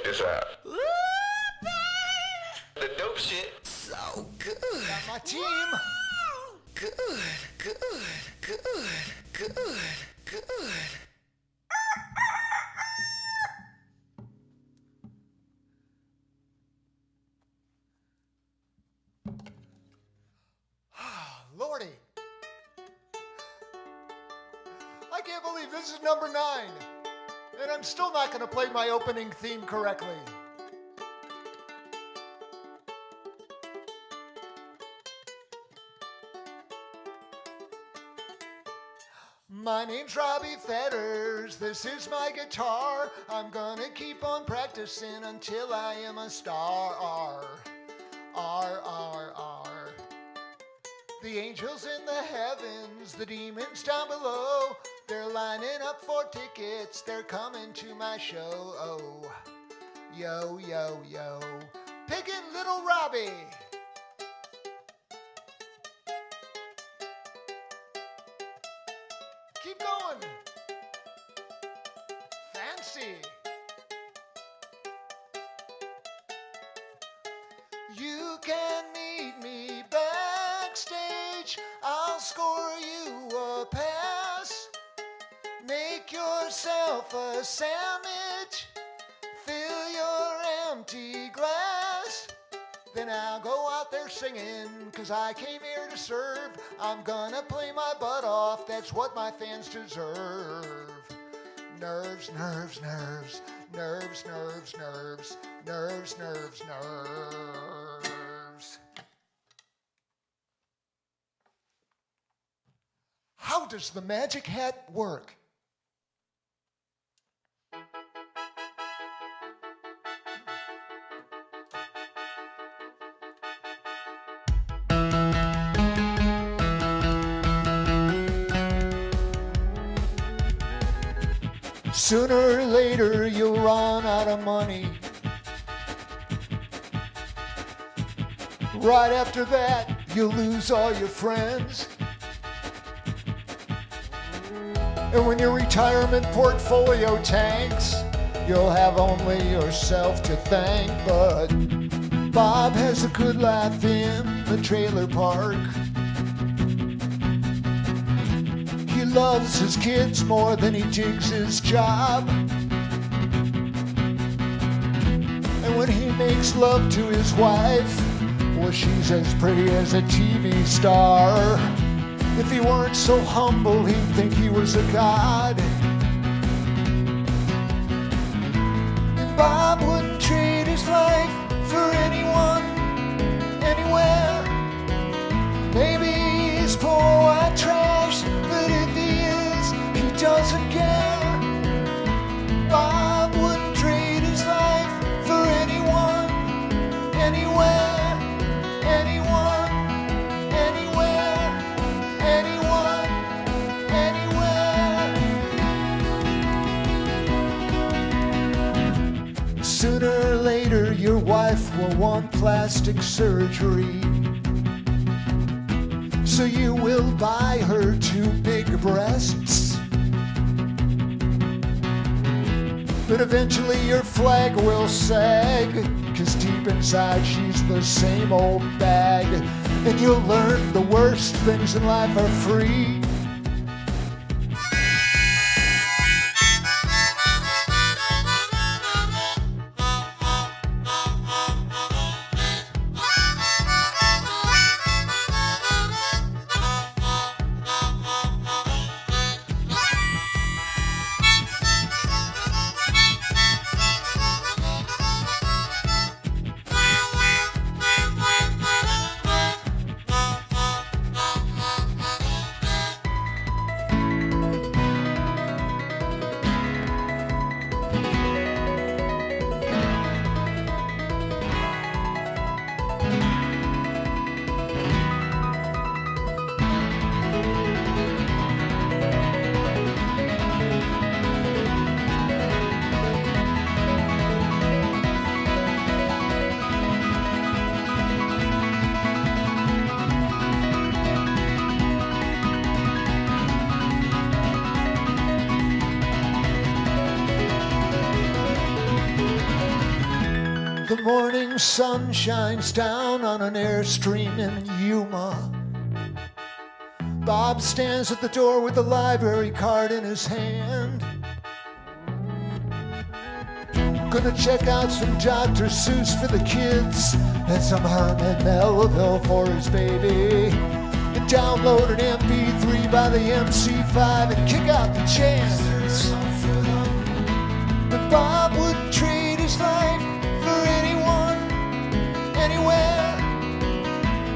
this out. The dope shit. So good. Got my team. Good, good, good, good, good. Lordy. I can't believe this is number 9. And I'm still not going to play my opening theme correctly. My name's Robbie Fetters, this is my guitar. I'm gonna keep on practicing until I am a star. R, R, R, R. The angels in the heavens, the demons down below, they're lining up for tickets, they're coming to my show. Oh, yo, yo, yo, picking little Robbie. Keep going. Fancy. You can meet me backstage. I'll score you a pass. Make yourself a sandwich. Fill your empty glass. Then I'll go out there singing, 'cause I came here to serve. I'm gonna play my butt off, that's what my fans deserve. Nerves, nerves, nerves, nerves, nerves, nerves, nerves, nerves, nerves. How does the magic hat work? Sooner or later you'll run out of money. Right after that, you'll lose all your friends. And when your retirement portfolio tanks, you'll have only yourself to thank. But Bob has a good laugh in the trailer park. He loves his kids more than he digs his job. And when he makes love to his wife, well, she's as pretty as a TV star. If he weren't so humble, he'd think he was a god. And Bob wouldn't trade his life for anyone, anywhere. Maybe he's poor white trash, but if he is, he doesn't care. Bob wouldn't trade his life for anyone, anywhere, anyone, anywhere, anyone, anywhere. Sooner or later, your wife will want plastic surgery. So you will buy her 2 big breasts. But eventually your flag will sag, 'cause deep inside she's the same old bag. And you'll learn the worst things in life are free. The morning sun shines down on an airstream in Yuma. Bob stands at the door with the library card in his hand. Gonna check out some Dr. Seuss for the kids and some Herman Melville for his baby. And download an MP3 by the MC5 and kick out the chants. But Bob wouldn't trade his life for anyone, anywhere.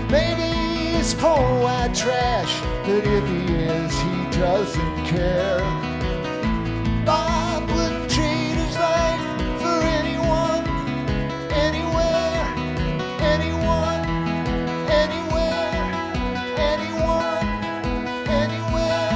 Maybe he's poor white trash, but if he is, he doesn't care. Bob wouldn't trade his life for anyone, anywhere, anyone, anywhere, anyone, anywhere.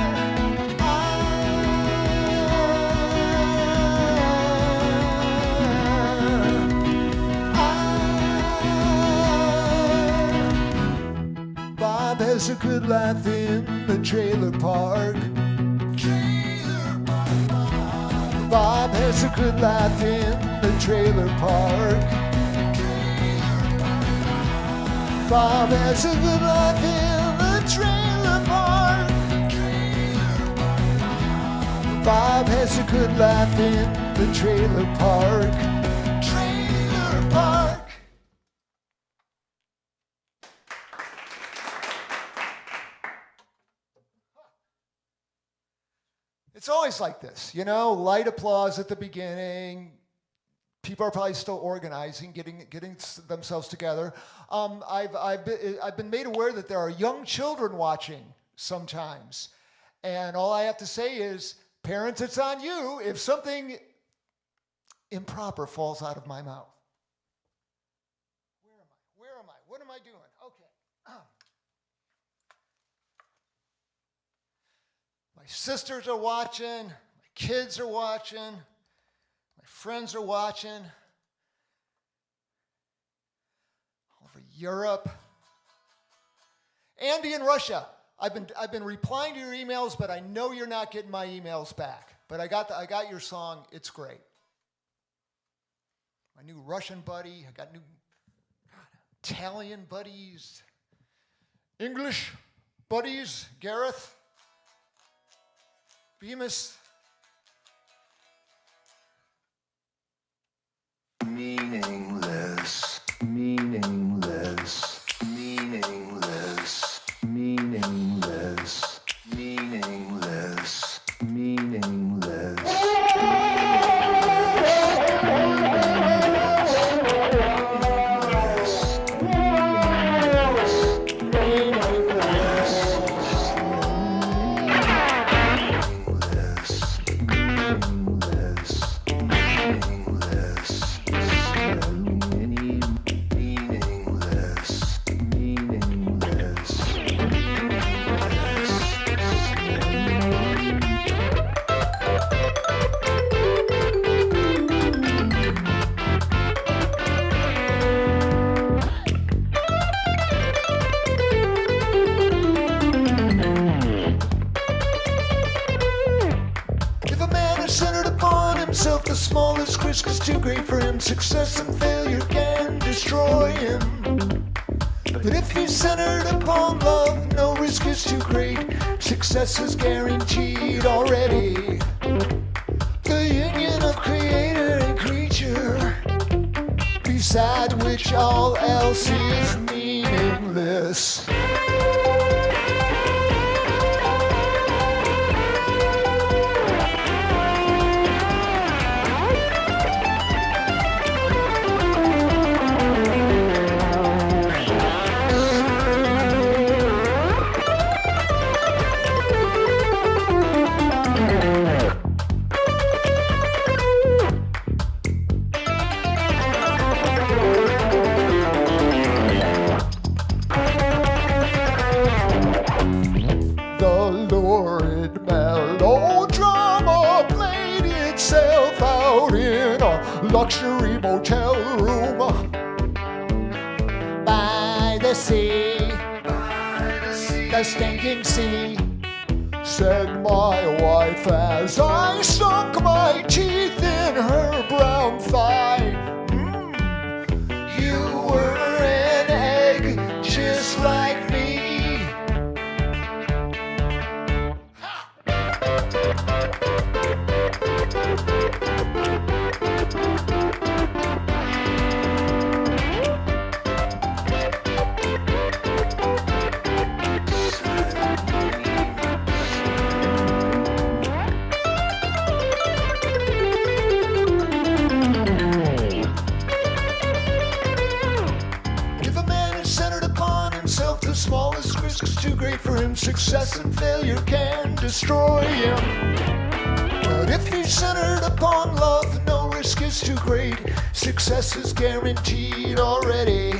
Bob has a good life in the trailer park. Bob has a good life in the trailer park. Bob has a good life in the trailer park. Bob has a good life in the trailer park. Trailer park. It's always like this, you know, light applause at the beginning. People are probably still organizing, getting themselves together. I've been made aware that there are young children watching sometimes. And all I have to say is, parents, it's on you if something improper falls out of my mouth. Where am I? What am I doing? Okay. My sisters are watching, my kids are watching, my friends are watching, all over Europe. Andy in Russia, I've been replying to your emails, but I know you're not getting my emails back. But I got your song, it's great. My new Russian buddy, I got new Italian buddies, English buddies, Gareth. Bemis. Meaningless, meaningless, meaningless, meaningless, meaningless, meaningless. The smallest risk is too great for him. Success and failure can destroy him. But if he's centered upon love, no risk is too great. Success is guaranteed already. The union of creator and creature, beside which all else is meaningless. Luxury motel room by the sea, the stinking sea, said my wife as I sunk my teeth in her brown thigh. success and failure can destroy him. But if he's centered upon love, no risk is too great. Success is guaranteed already.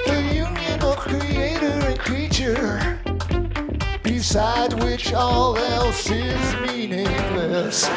The union of creator and creature, beside which all else is meaningless.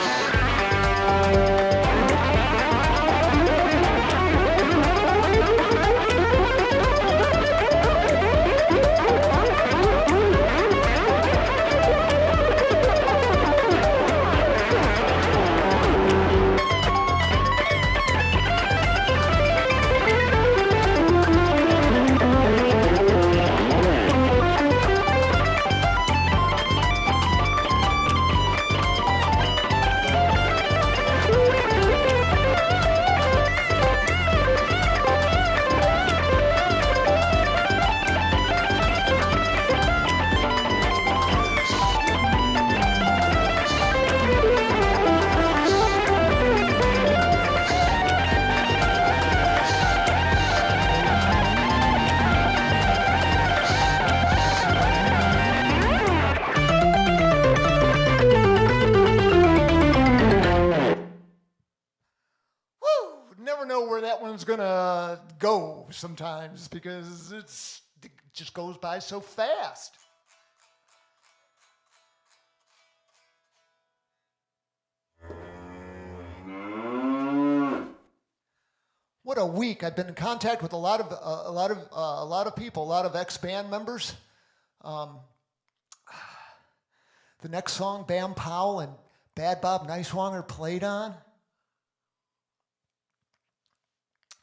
Gonna go sometimes because it just goes by so fast. What a week! I've been in contact with a lot of people, a lot of ex-band members. The next song, Bam Powell and Bad Bob Nicewanger played on.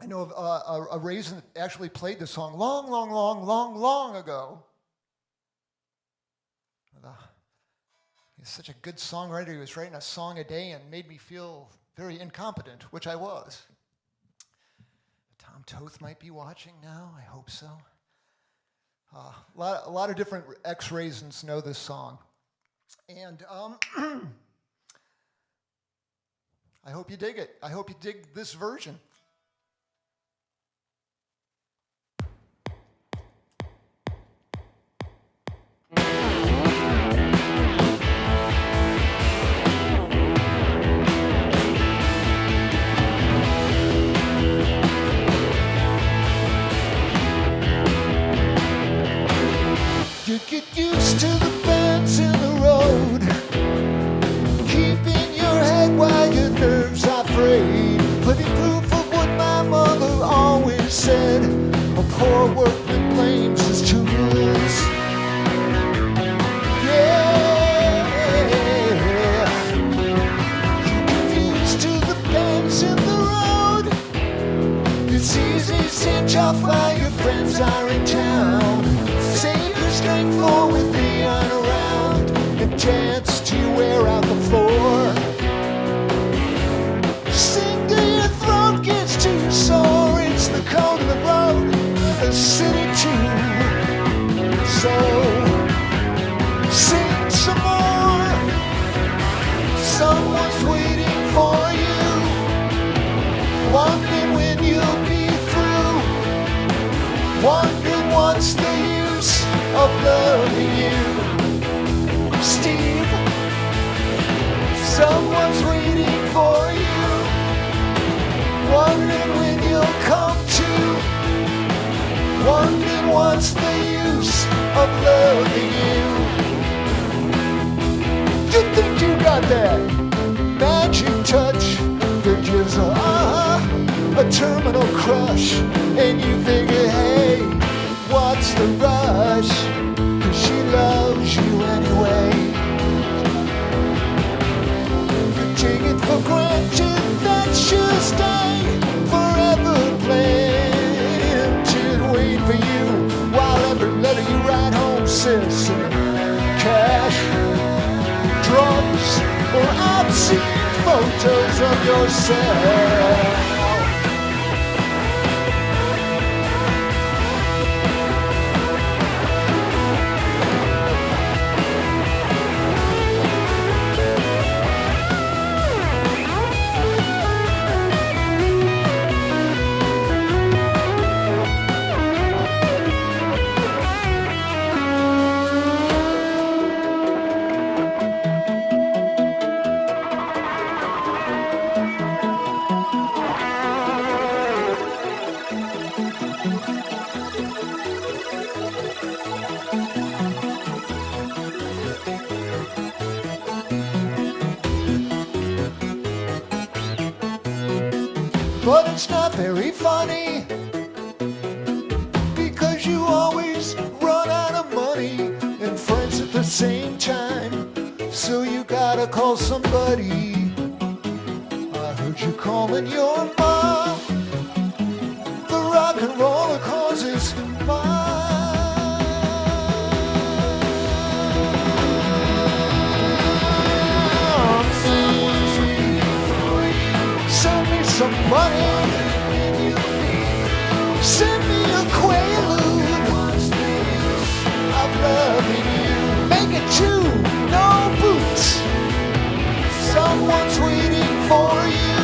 I know of a Raisin that actually played the song long ago. He's such a good songwriter. He was writing a song a day and made me feel very incompetent, which I was. Tom Toth might be watching now. I hope so. A lot of different ex-Raisins know this song. And I hope you dig it. I hope you dig this version. You get used to the bends in the road, keeping your head while your nerves are frayed, living proof of what my mother always said: a poor workman blames his tools. Yeah, you get used to the bends in the road. It's easy to cinch off while your friends are in town. Save your strength for with Leon around, and chance to wear out the floor. Sing till your throat gets too sore. It's the code of the road, the city too. So sing some more. Someone's waiting for you, wondering when you'll be through, wondering what's the use of loving you. Steve, someone's waiting for you, wondering when you'll come to, wondering what's the use of loving you. You think you got that magic touch that gives a terminal crush, and you figure, hey, what's the rush? 'Cause she loves you anyway. You take it for granted that she'll stay forever, planted, wait for you, while every letter you write home says cash, drugs, or obscene photos of yourself. but it's not very funny, because you always run out of money and friends at the same time, so you gotta call somebody. I heard you calling your mom. The rock and roller causes mine. Send me some money. Send me a quaalude. I'm loving you. Make it two, no boots. Someone's waiting for you,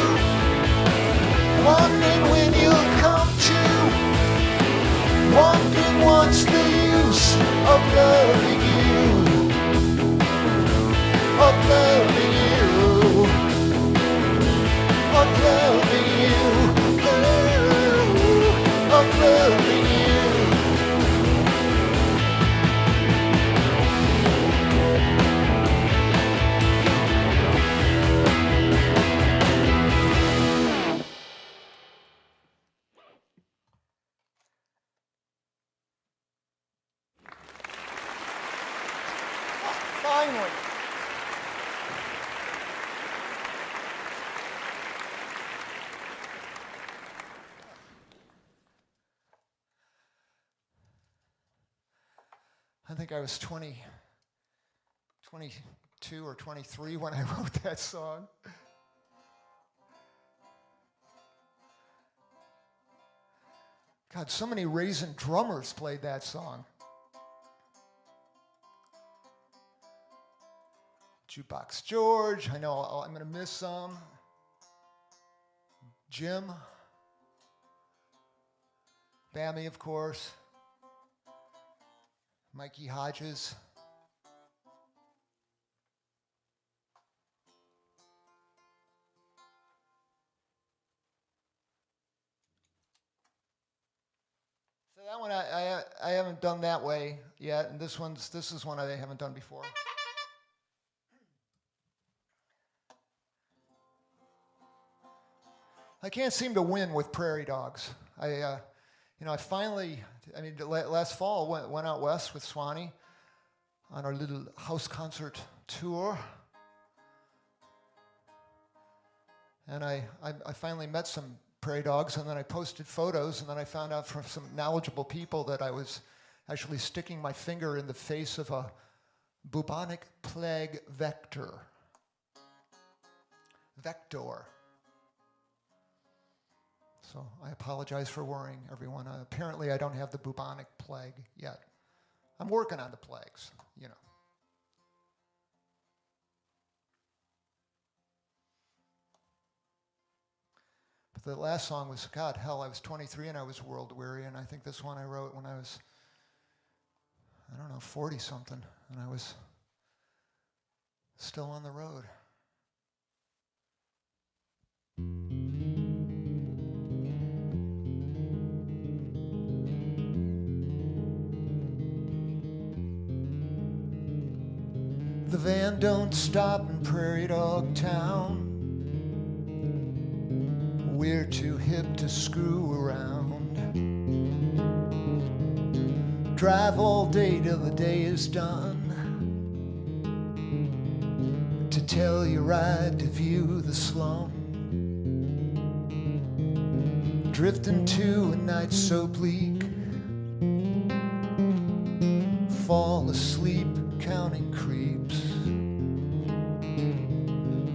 wondering when you'll come to, wondering what's the use of loving you, of loving you, of loving you, of loving you. Finally. I think I was 22 or 23 when I wrote that song. God, so many raisin drummers played that song. Jukebox George, I know I'm going to miss some. Jim. Bammy, of course. Mikey Hodges. So that one I haven't done that way yet, and this is one I haven't done before. I can't seem to win with Prairie Dogs. I finally, last fall went out west with Swanee on our little house concert tour. And I finally met some Prairie Dogs, and then I posted photos, and then I found out from some knowledgeable people that I was actually sticking my finger in the face of a bubonic plague vector. So I apologize for worrying everyone. Apparently I don't have the bubonic plague yet. I'm working on the plagues, you know. But the last song was, God, hell, I was 23 and I was world weary, and I think this one I wrote when I was, 40-something, and I was still on the road. The van don't stop in Prairie Dog Town. We're too hip to screw around. Drive all day till the day is done. To tell you right, to view the slum. Drifting to a night so bleak. Fall asleep counting creeps.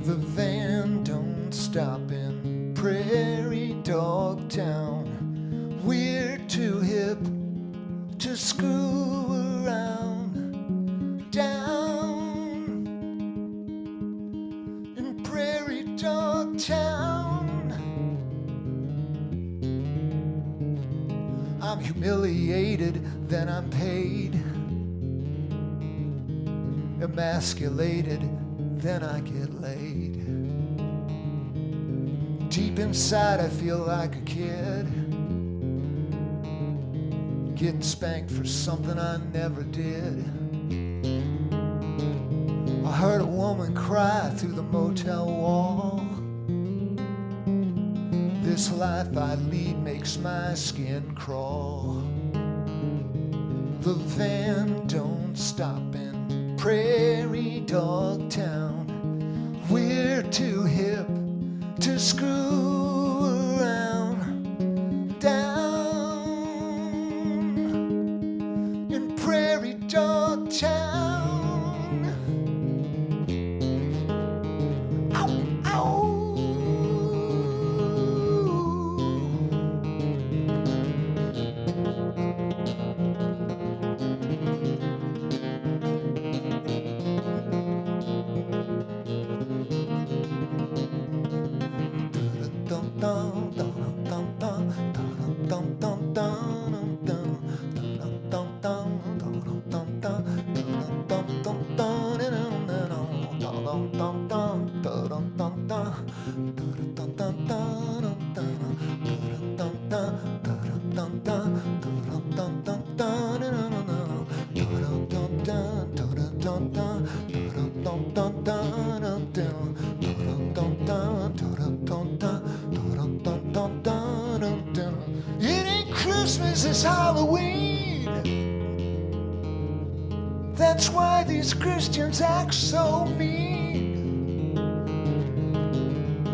The van don't stop in Prairie Dog Town. We're too hip to screw around. Down in Prairie Dog Town, I'm humiliated, then I'm paid. Emasculated, then I get laid. Deep inside I feel like a kid, getting spanked for something I never did. I heard a woman cry through the motel wall. This life I lead makes my skin crawl. The van don't stop in Prairie Dog Town. We're too hip to screw around. Down in Prairie Dog Town. Ow, ow. It ain't Christmas, it's Halloween. That's why these Christians act so mean.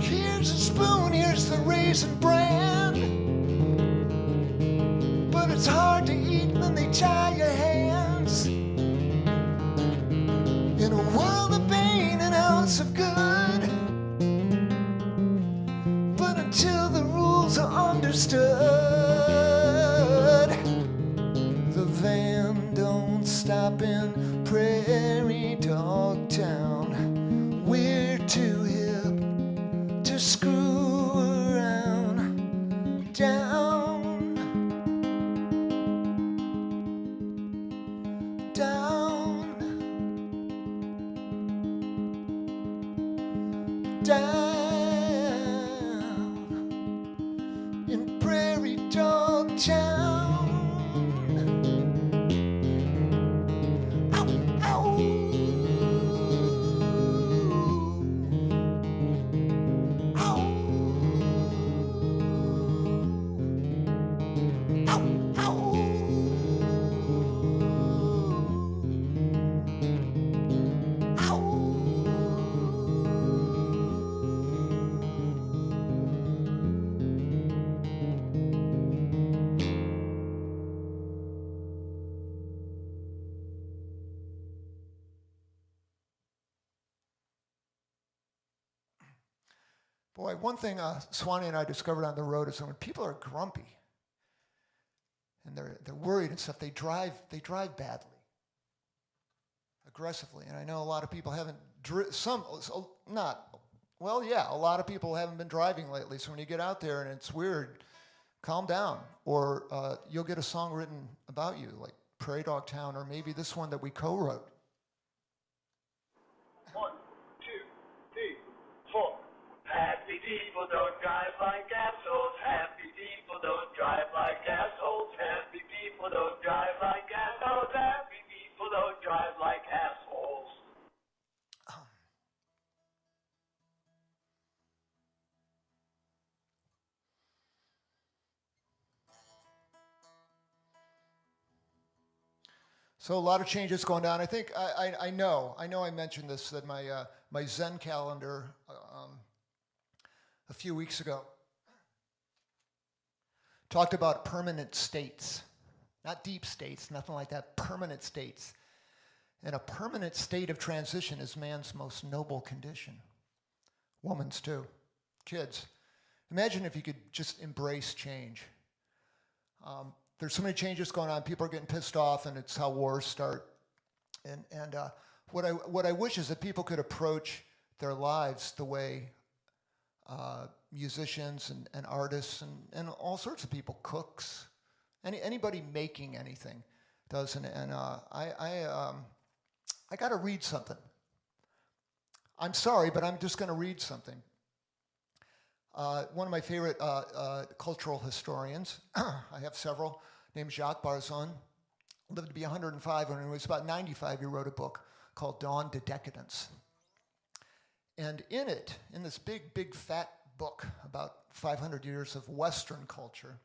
Here's a spoon, here's the raisin bran, but it's hard to eat when they tie your hands. In a world of pain, an ounce of good. But until the rules are understood, the van don't stop in Prairie Dog Town. We're too hip to screw around. Down, down, down in Prairie Dog Town. Ow, ow. Ow. Ow, ow. Boy, one thing Swanee and I discovered on the road is that when people are grumpy and they're worried and stuff, they drive badly, aggressively. And I know a lot of people haven't a lot of people haven't been driving lately. So when you get out there and it's weird, calm down, or you'll get a song written about you, like Prairie Dog Town, or maybe this one that we co-wrote. 1, 2, 3, 4. Happy people don't drive like assholes. Happy people don't drive like assholes. Happy people don't drive like assholes. Happy people don't drive like assholes. So a lot of changes going down. I think I know I mentioned this, that my Zen calendar a few weeks ago talked about permanent states, not deep states, nothing like that, permanent states. And a permanent state of transition is man's most noble condition. Woman's too. Kids. Imagine if you could just embrace change. There's so many changes going on. People are getting pissed off, and it's how wars start. And what I wish is that people could approach their lives the way musicians and artists and all sorts of people, cooks, anybody making anything does. And I got to read something. I'm sorry, but I'm just going to read something. One of my favorite cultural historians, I have several, named Jacques Barzun, lived to be 105. When he was about 95, he wrote a book called Dawn to Decadence. And in it, in this big, fat book about 500 years of Western culture.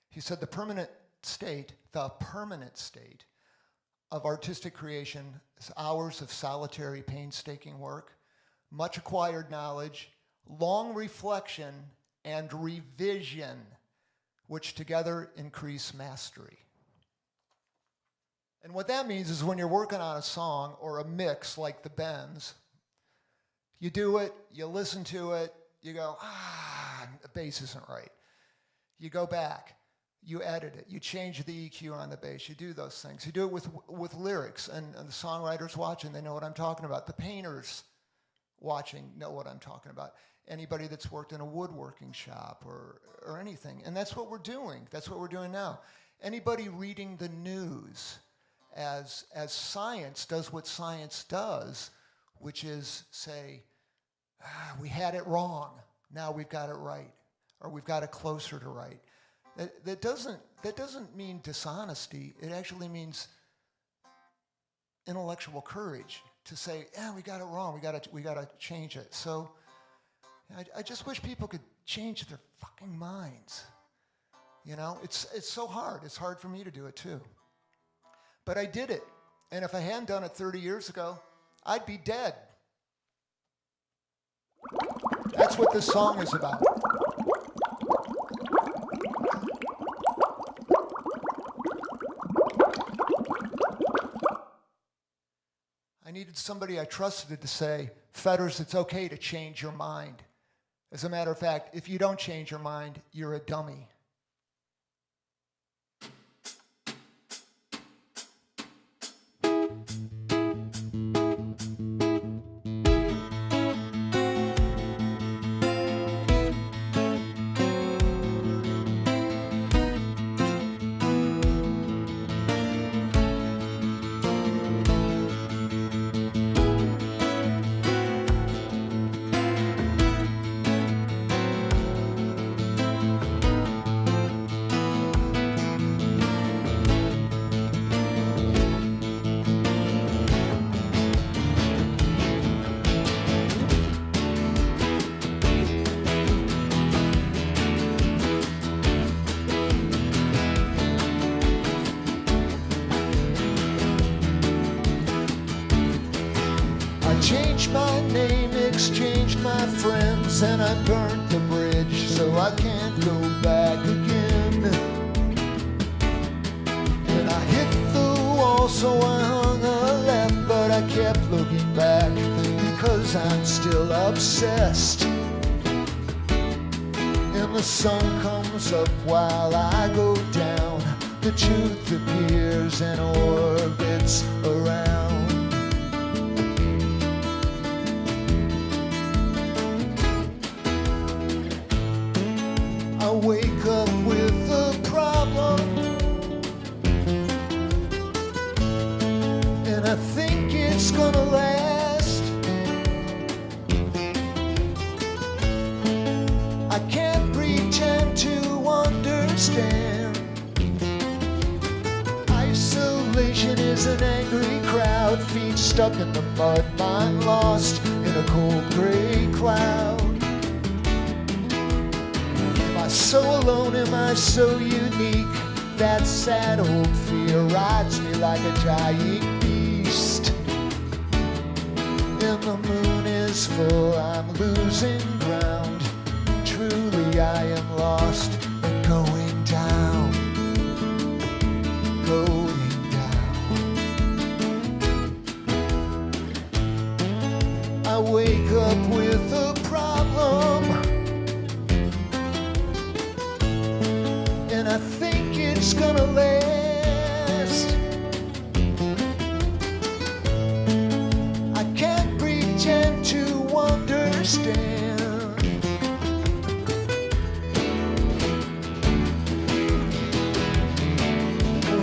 He said the permanent state of artistic creation is hours of solitary, painstaking work, much acquired knowledge, long reflection, and revision, which together increase mastery. And what that means is when you're working on a song or a mix like the Bends, you do it, you listen to it, you go, the bass isn't right. You go back, you edit it, you change the EQ on the bass, you do those things. You do it with lyrics, and the songwriters watching, they know what I'm talking about. The painters watching know what I'm talking about. Anybody that's worked in a woodworking shop or anything. And that's what we're doing. That's what we're doing now. Anybody reading the news as science does what science does, which is say, we had it wrong, now we've got it right, or we've got it closer to right. That doesn't mean dishonesty. It actually means intellectual courage to say, we got it wrong, we got to change it. So I just wish people could change their fucking minds. You know, it's so hard. It's hard for me to do it too. But I did it. And if I hadn't done it 30 years ago, I'd be dead. That's what this song is about. I needed somebody I trusted to say, Fetters, it's okay to change your mind. As a matter of fact, if you don't change your mind, you're a dummy. Changed my name, exchanged my friends, and I burnt the bridge so I can't go back again. And I hit the wall so I hung a left, but I kept looking back because I'm still obsessed. And the sun comes up while I go down, the truth appears and orbits around. I wake up with a problem, and I think it's gonna last. I can't pretend to understand. Isolation is an angry crowd, feet stuck in the mud, mind lost in a cold gray cloud. So alone, am I so unique? That sad old fear rides me like a giant beast. And the moon is full, I'm losing ground. Truly I am lost and going down. Going down. I wake up with a problem, and I think it's gonna last. I can't pretend to understand.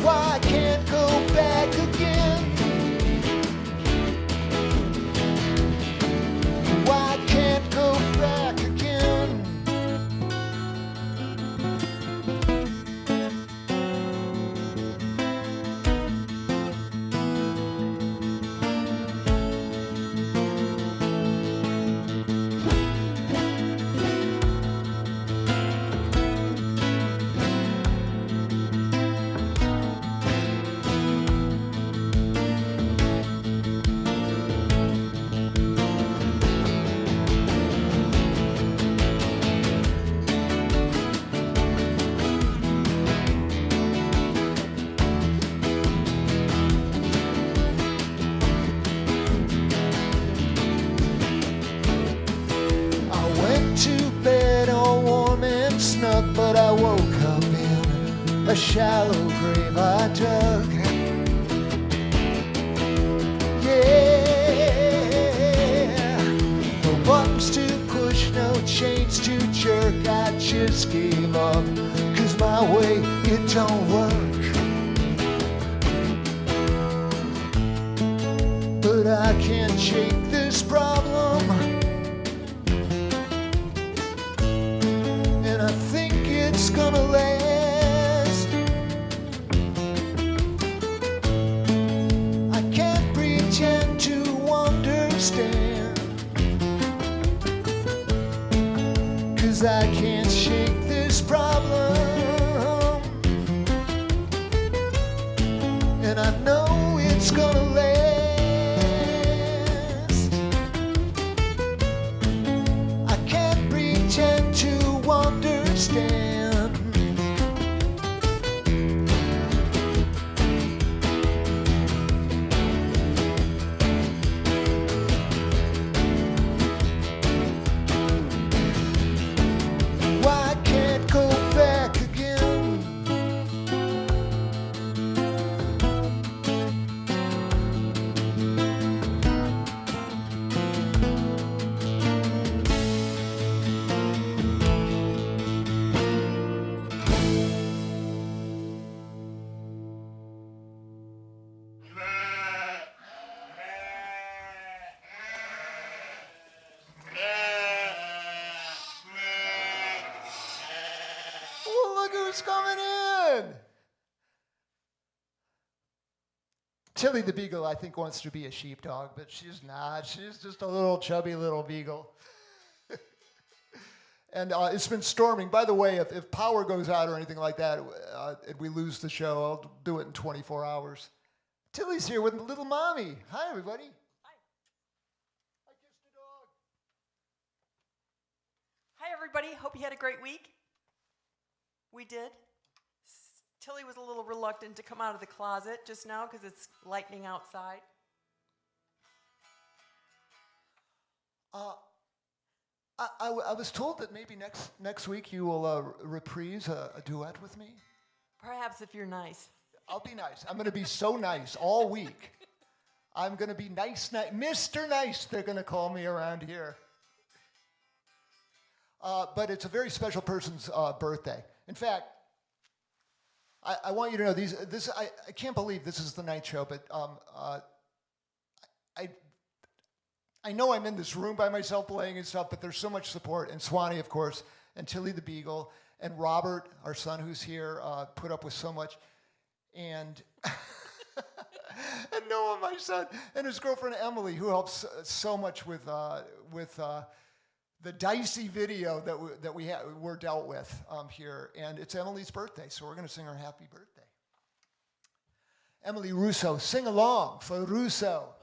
Why I can't go back again? Why I can't but I woke up in a shallow grave I dug. Yeah, no buttons to push, no chains to jerk. I just gave up, 'cause my way, it don't work. But I can't shake this problem, and I think it's gonna last. I can't pretend to understand, 'cause I can't shake this problem, and I know it's gonna last. I can't pretend to understand. Why I can't go back again? Oh, look who's coming in! Tilly the Beagle, I think, wants to be a sheepdog, but she's not. She's just a little chubby little beagle. And it's been storming. By the way, if power goes out or anything like that, and we lose the show, I'll do it in 24 hours. Tilly's here with little mommy. Hi, everybody. Hi. I kissed a dog. Hi, everybody. Hope you had a great week. We did. Tilly was a little reluctant to come out of the closet just now because it's lightning outside. I was told that maybe next week you will reprise a duet with me. Perhaps if you're nice. I'll be nice. I'm going to be so nice all week. I'm going to be nice, Mr. Nice, they're going to call me around here. But it's a very special person's birthday. In fact, I want you to know I can't believe this is the night show, but I know I'm in this room by myself playing and stuff, but there's so much support. And Swanee, of course, and Tilly the Beagle, and Robert, our son who's here, put up with so much. And and Noah, my son, and his girlfriend Emily, who helps so much with the dicey video that we're dealt with here. And it's Emily's birthday, so we're going to sing her happy birthday. Emily Russo, sing along for Russo.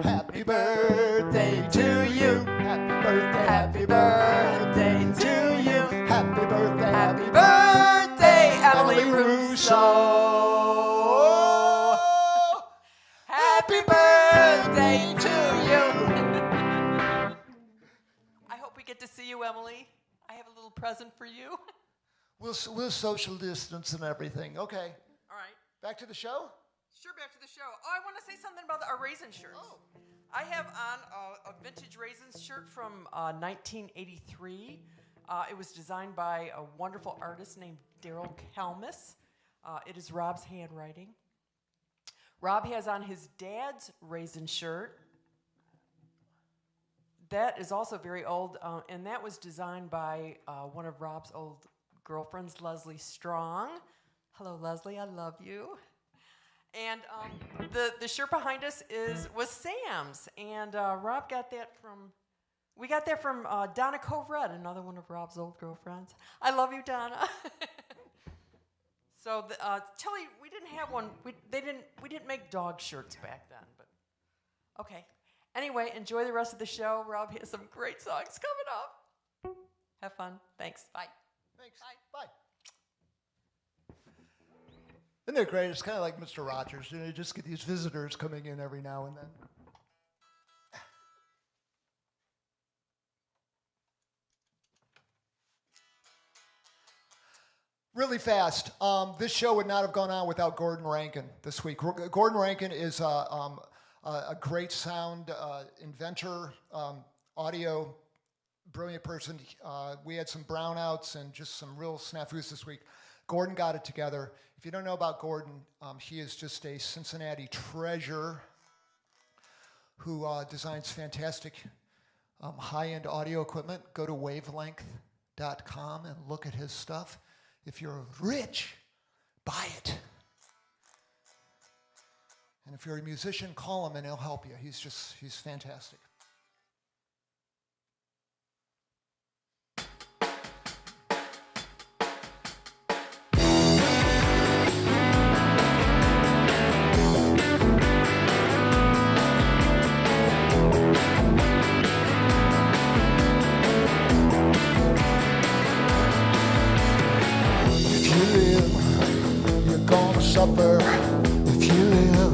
Happy birthday to you. Happy birthday. Happy birthday to you. Happy birthday. Happy birthday, Emily Russo. Happy birthday to you. I hope we get to see you, Emily. I have a little present for you. We'll social distance and everything. Okay. All right. Back to the show? Sure, back to the show. Oh, I want to say something about our raisin shirts. Oh. I have on a vintage raisins shirt from 1983. It was designed by a wonderful artist named Daryl Kalmus. It is Rob's handwriting. Rob has on his dad's raisin shirt. That is also very old, and that was designed by one of Rob's old girlfriends, Leslie Strong. Hello, Leslie, I love you. And the shirt behind us was Sam's, and Rob got that from Donna Covred, another one of Rob's old girlfriends. I love you, Donna. So Tilly, we didn't have one. We didn't make dog shirts back then, but okay. Anyway, enjoy the rest of the show. Rob has some great songs coming up. Have fun. Thanks. Bye. Thanks. Bye. Isn't it great? It's kind of like Mr. Rogers. You know, you just get these visitors coming in every now and then. Really fast. This show would not have gone on without Gordon Rankin this week. Gordon Rankin is a great sound inventor, audio, brilliant person. We had some brownouts and just some real snafus this week. Gordon got it together. If you don't know about Gordon, he is just a Cincinnati treasure who designs fantastic high-end audio equipment. Go to wavelength.com and look at his stuff. If you're rich, buy it. And if you're a musician, call him and he'll help you. He's fantastic. Suffer if you live,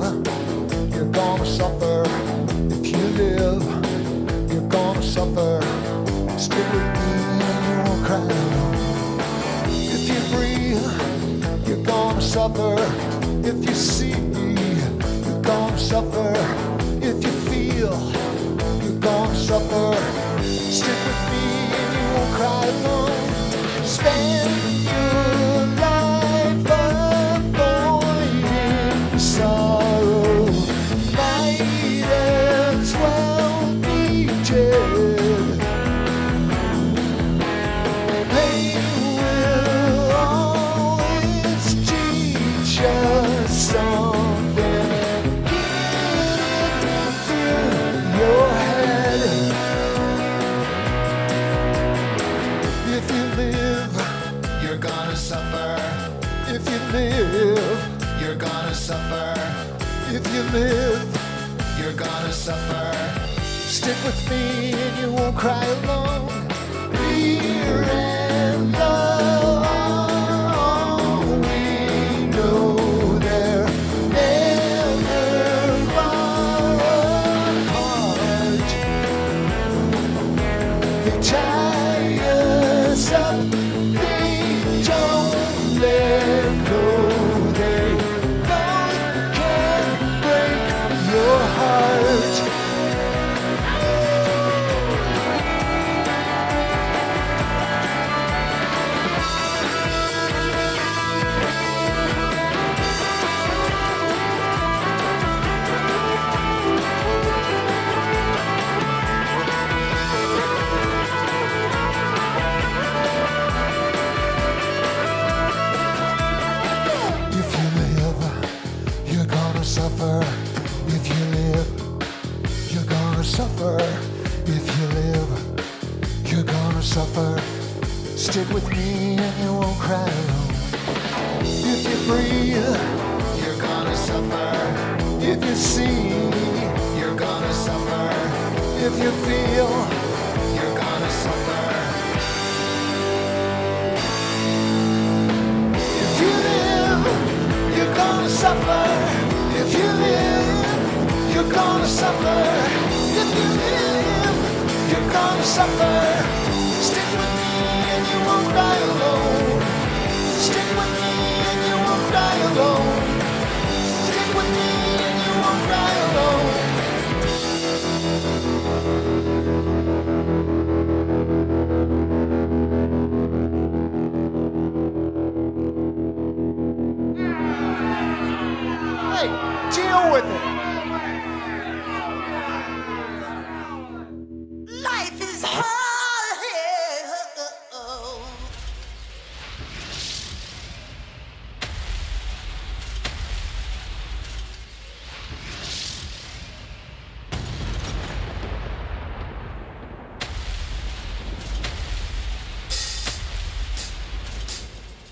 you're gonna suffer. If you live, you're gonna suffer. Stick with me and you won't cry alone. If you breathe, you're gonna suffer. If you see, you're gonna suffer. If you feel, you're gonna suffer. Stick with me and you won't cry alone. Spend your life sorrow, might as well be dead. Pain will always teach us something. Get it through your head. If you live, you're gonna suffer. If you live, you're gonna suffer. If you live, you're gonna suffer. Stick with me and you won't cry alone. Fear and love are all we know. They're never far apart. They tie us up. They don't let go. Your heart. If you live, you're gonna suffer. If you live, you're gonna suffer. If you live, you're gonna suffer. Stick with me and you won't cry alone. If you breathe, you're gonna suffer. If you see, you're gonna suffer. If you feel, you're gonna suffer. If you live, you're gonna suffer. If you live, you're gonna suffer. If you live, you're gonna suffer. Stick with me and you won't die alone. Stick with me and you won't die alone. Stick with me and you won't die alone. Hey, deal with it. Life is hard here.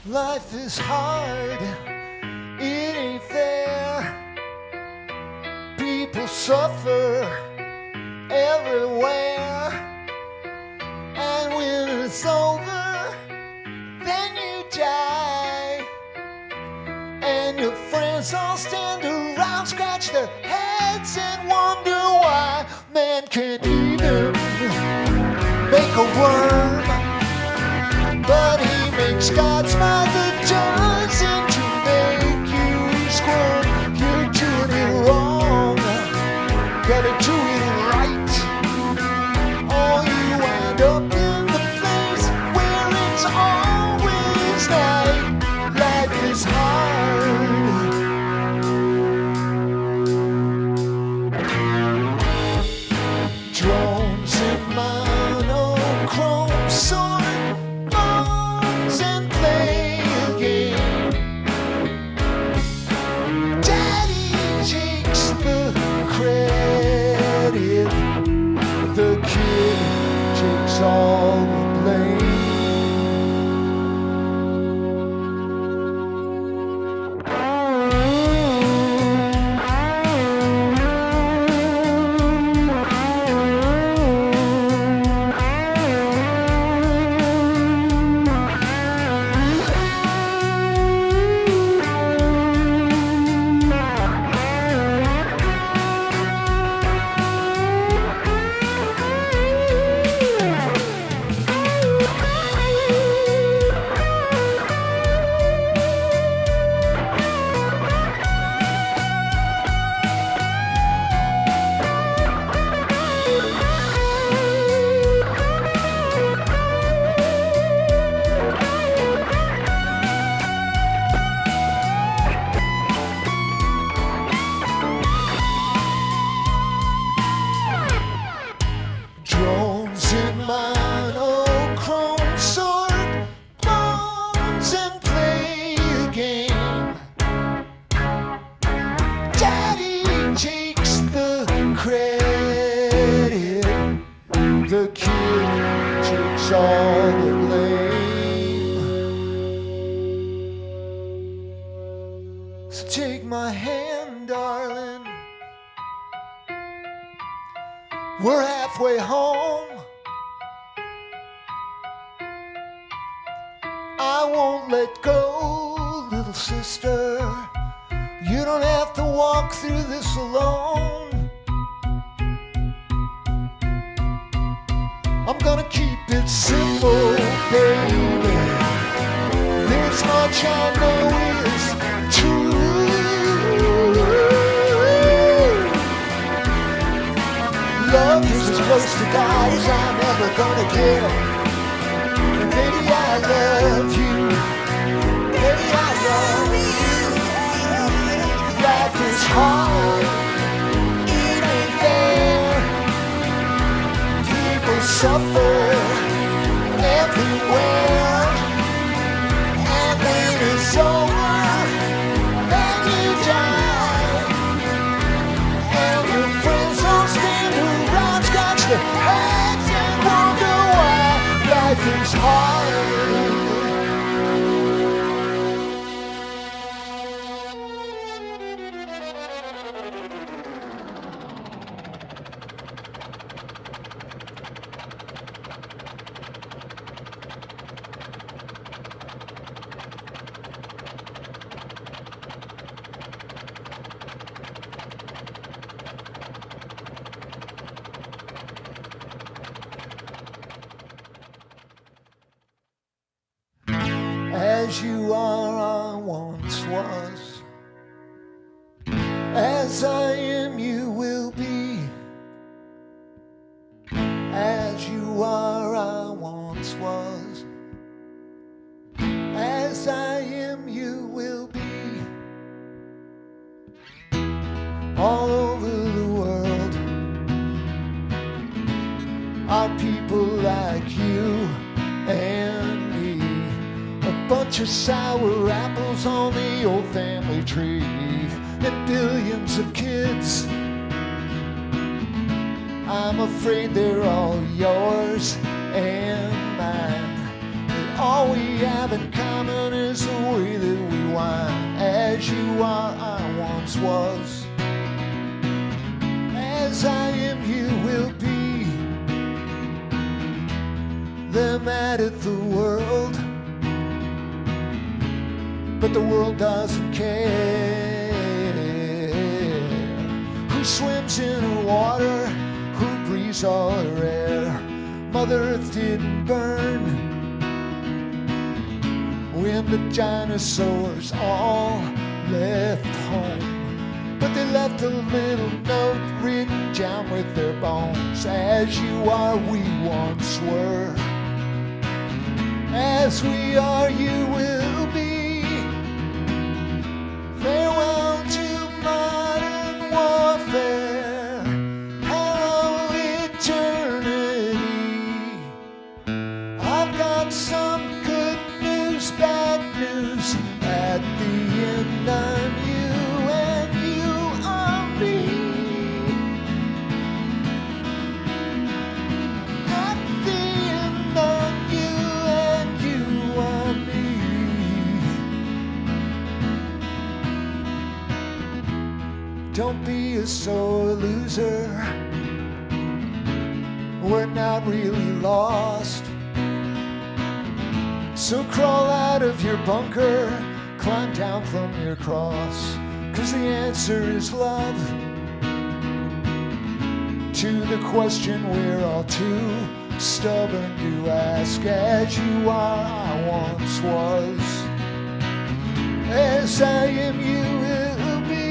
Life is hard. It ain't fair. People suffer everywhere. And when it's over, then you die. And your friends all stand around, scratch their heads and wonder why man can't even make a worm. But he makes God smile. takes the credit. The kid takes all the blame. So take my hand, darling. We're halfway home. I won't let go, little sister. You don't have to walk through this alone. I'm gonna keep it simple, baby. This much I know is true. Love is as close to God as I'm ever gonna get. And baby, I love you. Baby, I love you. Life is hard, it ain't fair. People suffer everywhere. And when it's over, then you die. And your friends all stand around, scratch their heads and wonder why life is hard. As you are, I once was. As I am, you will be. As you are, I once was. As I am, you will be. All over the world are people like you and me. A bunch of sour apples on the old family tree, and billions of kids. I'm afraid they're all yours and mine. And all we have in common is the way that we whine. As you are, I once was. As I am, you will be. They're mad at the world, but the world doesn't care. Who swims in her water? Who breathes all her air? Mother Earth didn't burn when the dinosaurs all left home, but they left a little note written down with their bones. As you are, we once were. As we are, you will be. Farewell to modern warfare. Hello, eternity. I've got some good news, bad news. At the end, I'm you and you are me. At the end, I'm you and you are me. Don't be a sore loser. We're not really lost. So crawl out of your bunker, climb down from your cross, 'cause the answer is love to the question we're all too stubborn to ask. As you are, I once was. As I am, you will be.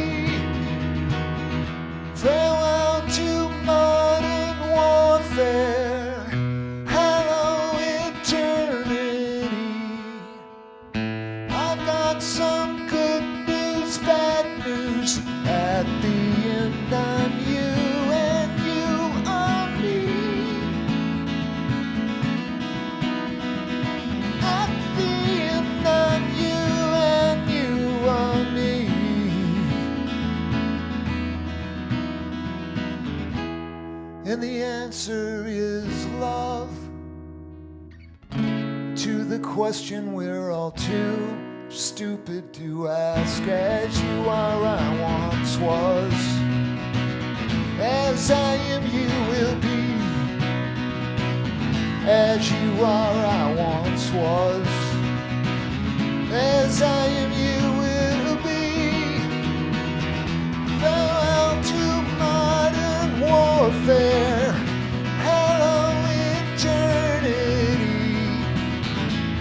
Farewell to modern warfare. Hello, eternity. I've got some good news, bad news. At the end, I'm you and you are me. At the end, I'm you and you are me. And the answer is love. To the question we're all too stupid to ask. As you are, I once was. As I am, you will be. As you are, I once was. As I am, you will be. Farewell to modern warfare. Hello, eternity.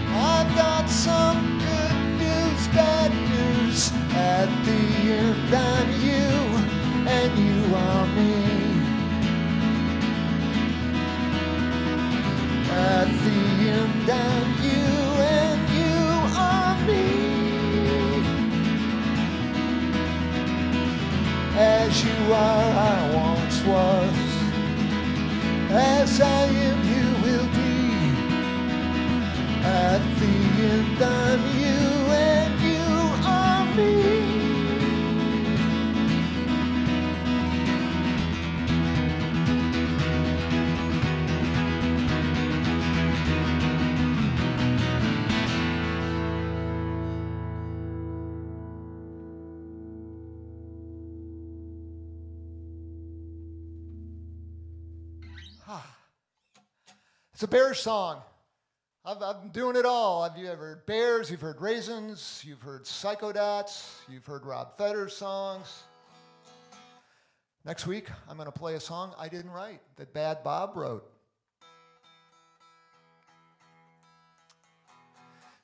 I've got some good news, bad news. At the end, I'm you, and you are me. At the end, I'm you, and you are me. As you are, I once was. As I am, you will be. At the end, I'm you, and you are me. It's a Bears song. I've been doing it all. You've heard Bears, you've heard Raisins, you've heard Psychodots, you've heard Rob Fetters songs. Next week, I'm going to play a song I didn't write, that Bad Bob wrote.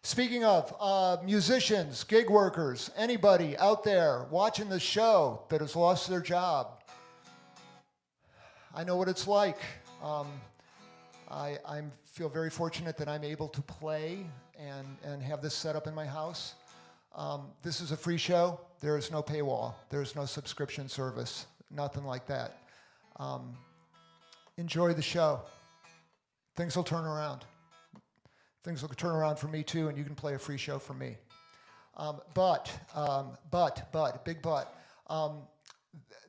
Speaking of musicians, gig workers, anybody out there watching the show that has lost their job, I know what it's like. I feel very fortunate that I'm able to play and have this set up in my house. This is a free show. There is no paywall. There is no subscription service. Nothing like that. Enjoy the show. Things will turn around. Things will turn around for me too, and you can play a free show for me. But, big but.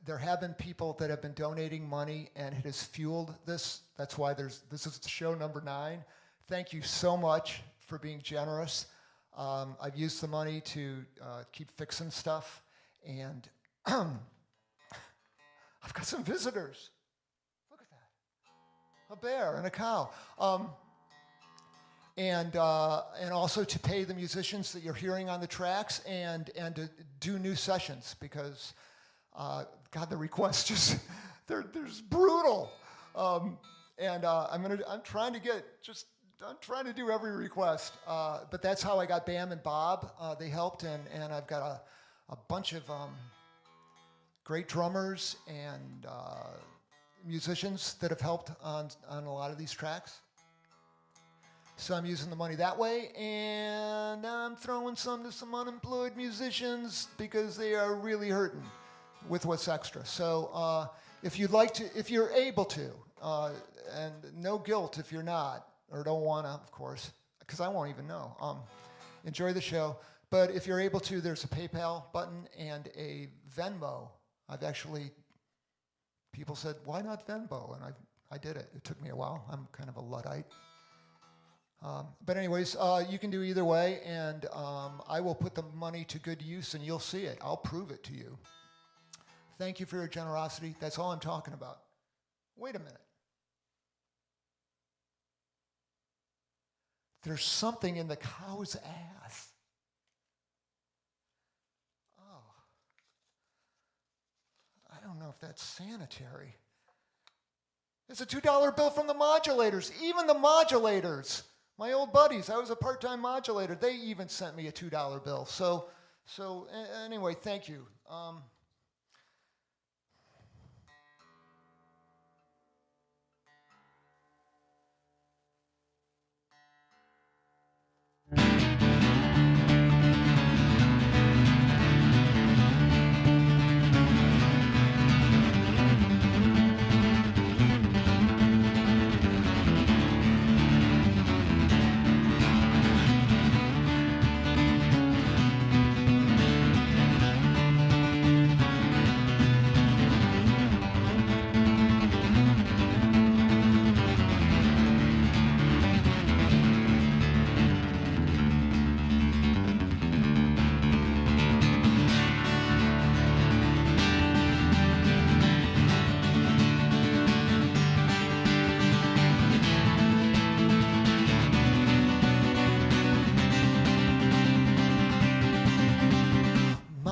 There have been people that have been donating money, and it has fueled this. That's why this is show number 9. Thank you so much for being generous. I've used the money to keep fixing stuff, and I've got some visitors. Look at that. A bear and a cow. And also to pay the musicians that you're hearing on the tracks, and to do new sessions, because God, the requests just they're brutal. I'm trying to do every request. But that's how I got Bam and Bob. They helped, and I've got a bunch of great drummers and musicians that have helped on a lot of these tracks. So I'm using the money that way, and I'm throwing some to some unemployed musicians because they are really hurting with what's extra. So if you're able to, and no guilt if you're not, or don't want to, of course, because I won't even know. Enjoy the show. But if you're able to, there's a PayPal button and a Venmo. People said, why not Venmo? And I did it. It took me a while. I'm kind of a Luddite. But anyways, you can do either way, and I will put the money to good use, and you'll see it. I'll prove it to you. Thank you for your generosity. That's all I'm talking about. Wait a minute. There's something in the cow's ass. Oh. I don't know if that's sanitary. It's a $2 bill from the modulators. Even the modulators, my old buddies, I was a part-time modulator, they even sent me a $2 bill. So anyway, thank you.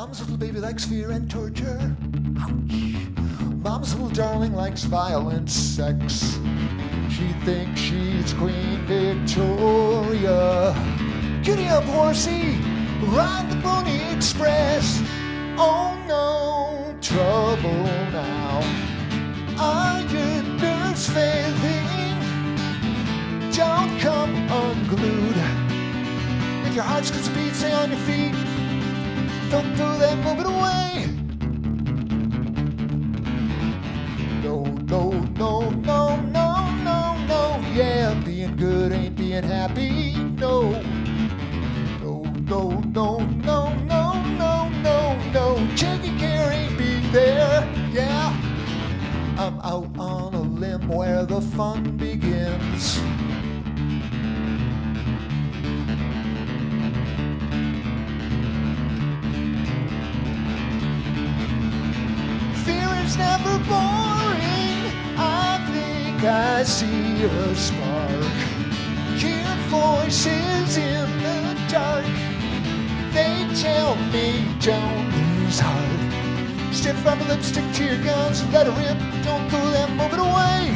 Mom's little baby likes fear and torture. Ouch. Mom's little darling likes violent sex. She thinks she's Queen Victoria. Giddy up, horsey, ride the Pony Express. Oh no, trouble now. Are your nerves failing? Don't come unglued. If your heart skips a beat, stay on your feet. Don't throw that moment away. No, no, no, no, no, no, no. Yeah, being good ain't being happy. No. No, no, no, no, no, no, no, no. Taking care ain't being there. Yeah. I'm out on a limb where the fun begins. It's never boring. I think I see a spark. Hear voices in the dark. They tell me don't lose heart. Stiff upper lip, stick to your guns, let it rip. Don't throw that moment away.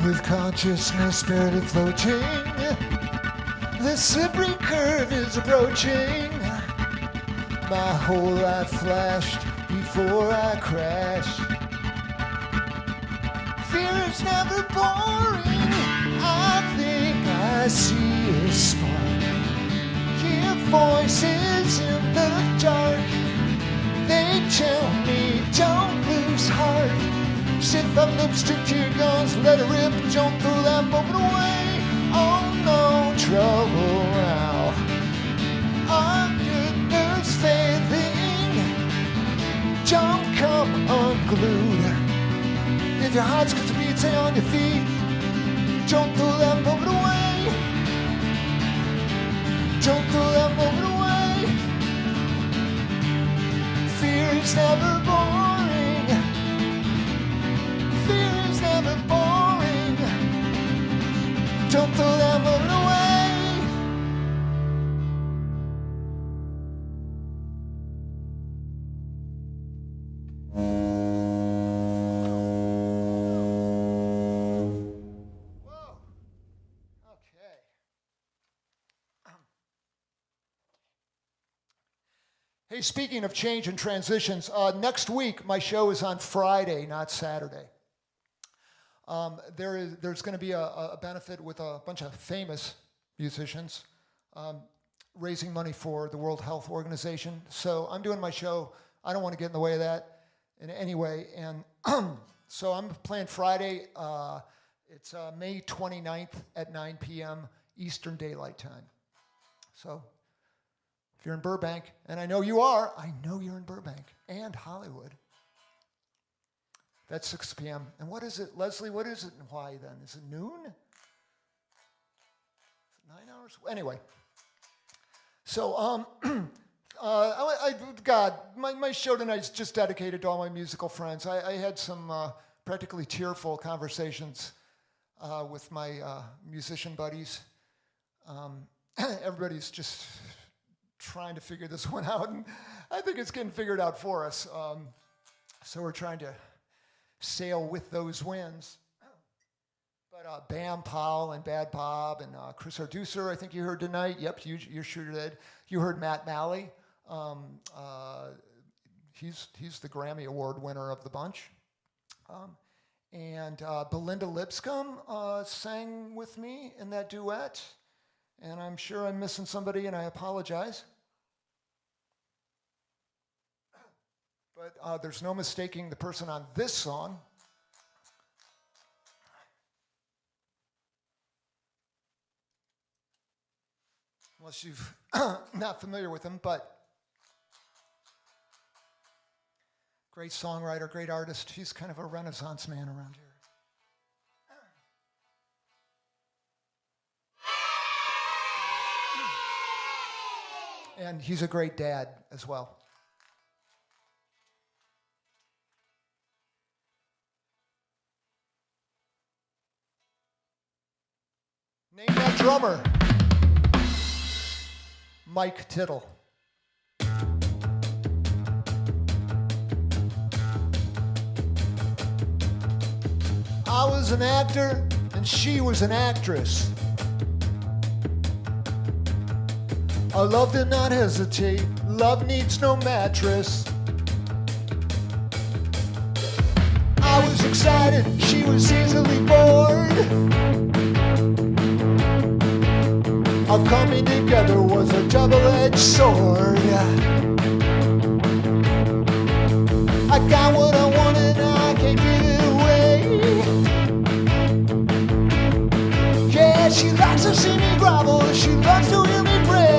With consciousness barely floating, the slippery curve is approaching. My whole life flashed before I crashed. Fear is never boring. I think I see a spark. Hear voices in the dark. They tell me don't lose heart. Stiff up lipstick to your guns, let it rip, don't throw that moment away. Oh no, trouble now. Are your nerves failing? Don't come unglued. If your heart's got to beat, stay on your feet. Don't throw that moment away. Don't throw that moment away. Fear is never boring. Never boring. Don't throw that moment away. Whoa. Okay. Hey, speaking of change and transitions, next week my show is on Friday, not Saturday. There's going to be a benefit with a bunch of famous musicians raising money for the World Health Organization. So I'm doing my show. I don't want to get in the way of that in any way. And so I'm playing Friday. It's May 29th at 9 p.m. Eastern Daylight Time. So if you're in Burbank, and I know you are, I know you're in Burbank and Hollywood. That's 6 p.m. And what is it, Leslie? What is it in Hawaii then? Is it noon? Is it 9 hours? Anyway. So, God, my show tonight is just dedicated to all my musical friends. I had some practically tearful conversations with my musician buddies. Everybody's just trying to figure this one out, and I think it's getting figured out for us. So we're trying to sail with those winds. But Bam Powell and Bad Bob and Chris Arducer, I think you heard tonight. Yep, you sure did. You heard Matt Malley. He's the Grammy Award winner of the bunch. And Belinda Lipscomb sang with me in that duet. And I'm sure I'm missing somebody, and I apologize. But there's no mistaking the person on this song. Unless you're not familiar with him, but great songwriter, great artist. He's kind of a Renaissance man around here. And he's a great dad as well. Name that drummer. Mike Tittle. I was an actor and she was an actress. Our love did not hesitate. Love needs no mattress. I was excited, she was easily bored. Our coming together was a double-edged sword. I got what I wanted, I can't give it away. Yeah, she likes to see me grovel, she loves to hear me pray.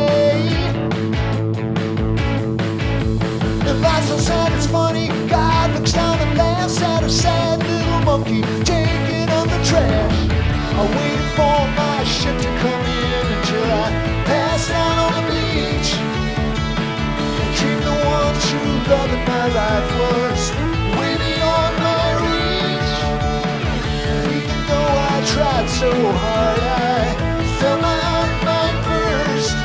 And life's so sad, it's funny. God looks down and laughs at a sad little monkey taking on the trash. I waited for my ship to come in until I passed out on the beach. And dreamed the one true love in my life was way beyond my reach. And even though I tried so hard, I felt my heart might burst.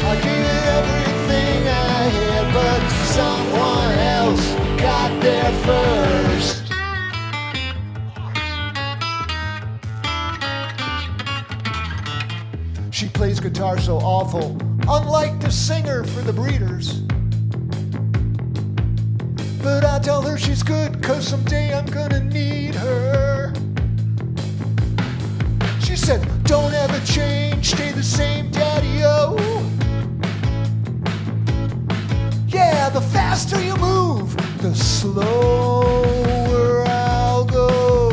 I gave it everything I had, but someone else got there first. She plays guitar so awful, unlike the singer for the Breeders. But I tell her she's good, 'cause someday I'm gonna need her. She said, don't ever change, stay the same, daddy-o. Yeah, the faster you move, the slower I'll go.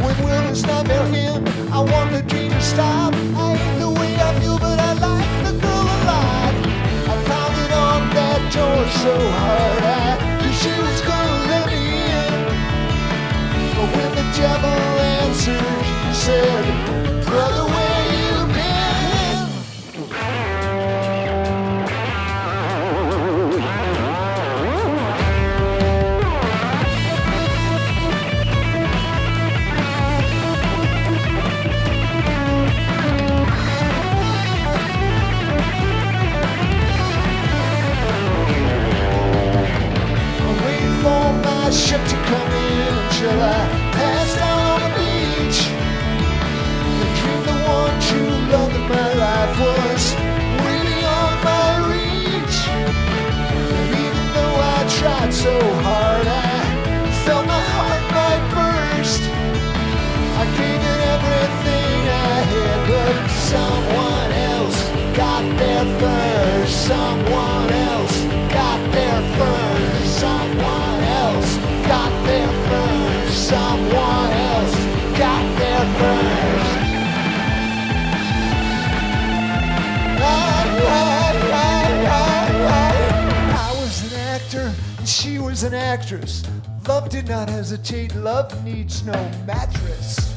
When will this nightmare end? I want the dream to stop. I hate the way I feel, but I like the girl alive. I pounded on that door so hard, I knew she was gonna let me in. But when the devil answered, he said, brother, where you been? My ship to come in until I passed out on the beach. The dream, the one true love in my life was way beyond my reach. And even though I tried so hard, I felt my heart might burst. I gave it everything I had, but someone else got there first. Someone else got there first. Someone else got there first. Someone else got there first. She was an actress. Love did not hesitate. Love needs no mattress.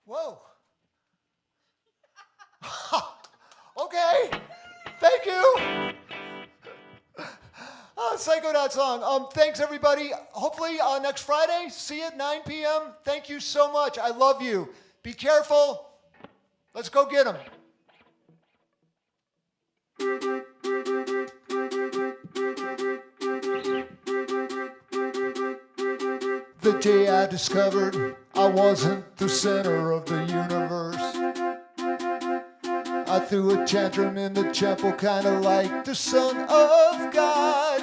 Whoa. Okay. Thank you. Psycho Dot song. Thanks, everybody. Hopefully next Friday, see you at 9 p.m. Thank you so much. I love you. Be careful. Let's go get them. The day I discovered I wasn't the center of the universe, I threw a tantrum in the chapel, kinda like the Son of God.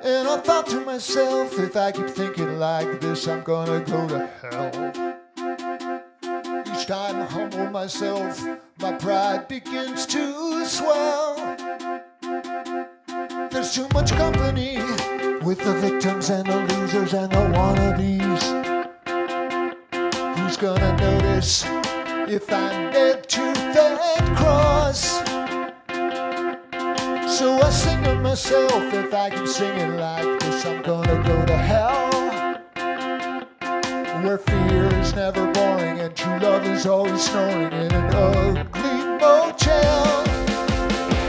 And I thought to myself, if I keep thinking like this, I'm gonna go to hell. Each time I humble myself, my pride begins to swell. There's too much company with the victims and the losers and the wannabes. Who's gonna notice if I'm nailed to that cross? So I sing to myself, if I keep singing like this, I'm gonna go to hell, where fear is never boring and true love is always snoring in an ugly motel.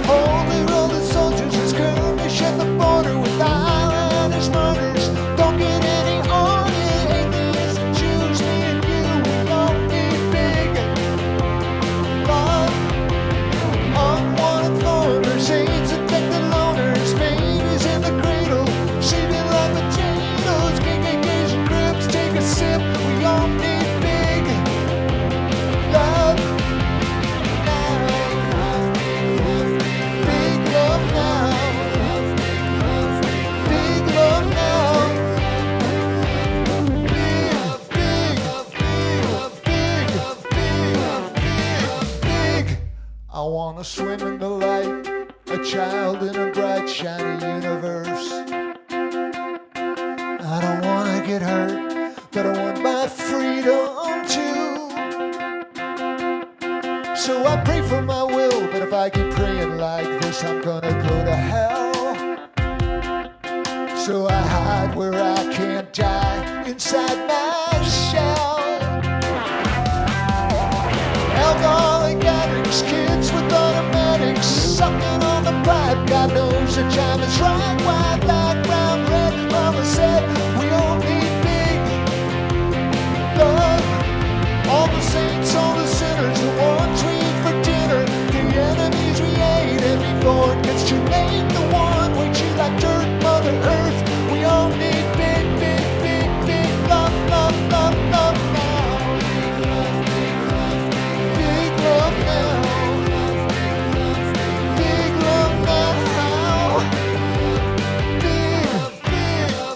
Only rolling soldiers is skirmish at the border with eyeliner murders. Don't get any on it wanna swim in the light, a child in a bright, shiny universe. I don't wanna get hurt, but I want my freedom too. So I pray for my will, but if I keep praying like this, I'm gonna go to hell. So I hide where I can't die, inside my shell. Alcoholic addicts, kids with automatics, sucking on the pipe. God knows the time is right. White, black, brown, red. Mama said we all need big love. All the saints, all the sinners, the ones we eat for dinner, the enemies we hate, and before it gets too late, the one we treat like dirt, Mother Earth. We all need big, big, big, big love, love, love, love now. Big love now. Big love now. Big, big, big, big,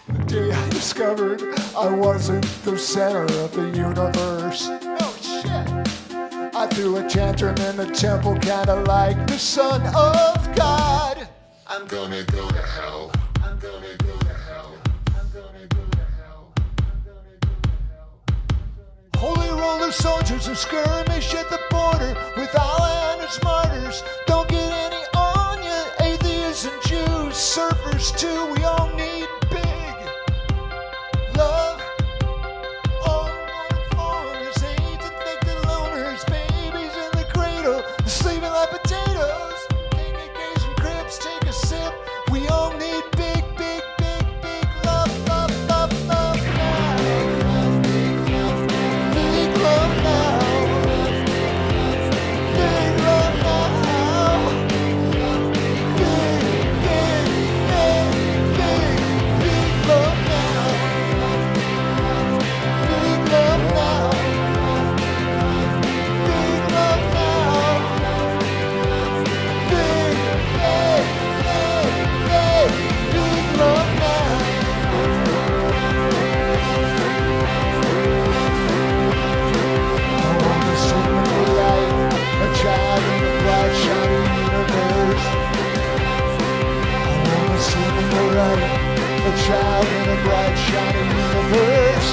The day I discovered I wasn't the center of the universe. Oh shit. I threw a tantrum in the temple, kinda like the Son of God. I'm gonna go to hell. I'm gonna go to hell. I'm gonna go to hell. I'm gonna go to hell. Holy roller soldiers who skirmish at the border with Allah and his martyrs. Don't get any on ya, atheists and Jews, surfers too. We all need big love. All unwanted foreigners, AIDS infected loners, babies in the cradle, sleeping like potatoes. Naked gays and cribs, take a sip. We all need big, big, big, big love, love, love, love now. Big love now. Big love now. Big, big, big, big, big love now. Big love now. Big love now. Big, big, big, big, big love now. I wanna swim in the light, a child in a bright, shiny universe. I wanna swim in the light, a child in a bright, shiny universe.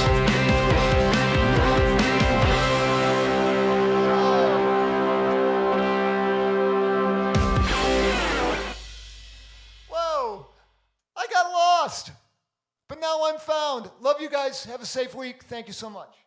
Whoa, I got lost, but now I'm found. Love you guys. Have a safe week. Thank you so much.